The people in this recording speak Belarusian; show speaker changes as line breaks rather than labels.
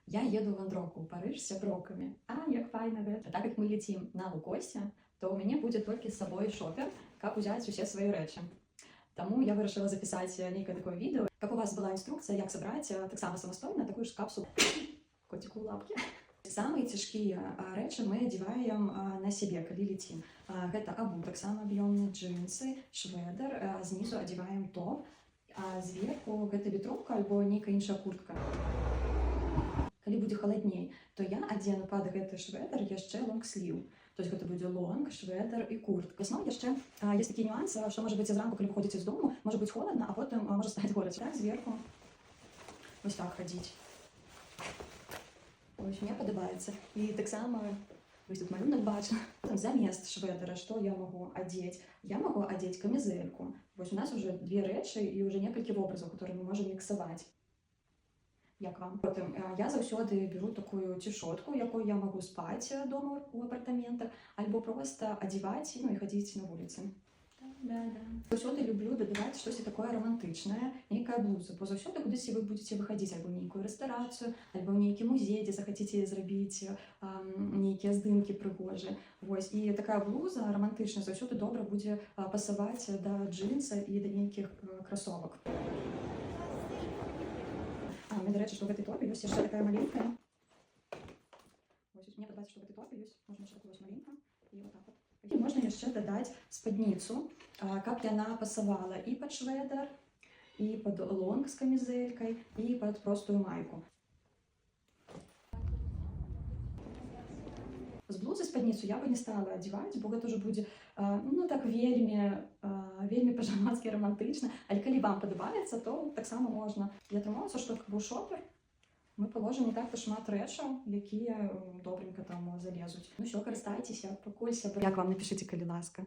Я еду в вандроўку ў Парыж з сяброўкамі. Як файна гэта. Так як мы летим на лукосе, то ў мяне будзе толькі з сабой шопер, каб узяць усе свае рэчы. Таму я вырашыла запісаць нейкае такое відэо, каб у вас была інструкцыя, як сабраць таксама самастойна такую ж капсулу. Коціку ў лапкі. Самыя цяжкія рэчы мы адзяваем на сябе, калі летим. Гэта абутак самы аб'ёмны, джинсы, швэдэр, знізу адзяваем топ, а зверху гэта ветровка альбо нейкая іншая куртка. Калі будзе халадней, то я адзену пад гэты швэдэр яшчэ лонгсліў. То есть гэта будзе лонг, швэдэр і куртка. Вясной яшчэ ёсць такі нюанс, што можа быць зранку, калі выходзіце з дому, можа быць холадна, а потым можа стаць горача. Так, зверху вось так хадзіць. Вось мне падабаецца. І таксама вось тут малюнак бачна. Замест швэдэра што я магу адзець? Я магу адзець камізэльку. Вось у нас уже две рэчы і уже некалькі вобразаў, которые мы можам міксаваць. Як вам? Потым я заўсёды беру такую цішотку, якой я магу спаць дома ў апартаментах, альбо проста адзяваць, і хадзіць на вуліцы. Заўсёды люблю дадаваць штосьці такое романтычнае, нейкая блуза, бо заўсёды кудысьці вы будзеце выхадзіць, альбо нейкую рэстарацыю, альбо нейкі музей, дзе захацеце зрабіць нейкія здымкі прыгожыя. Вось, і такая блуза романтычная заўсёды добра будзе пасаваць да джинса і да нейкіх красовак. Мне, до речі, што ў гэтай торбе ёсць яшчэ такая маленькая. Вось, мне падаецца, што ў гэтай торбе ёсць, можна яшчэ такую вось маленькую, і вот так вот. І можна яшчэ дадаць спадніцу, каб яна пасавала і пад швэдэр, і пад лонг з камізэлькай, і пад простую майку. З блузы спадніцу я бы не стала адзяваць, бо гэта ўжо будзе так вельмі па-жамацкі романтычна. Але калі вам падабаецца, то таксама можна. Я атрымалася, што у шопер мы паложым не так шмат рэчаў, якія добренька там залезуць. Ну ўсё, карыстайцеся, пакуль сябры. Як вам, напішыце, калі ласка.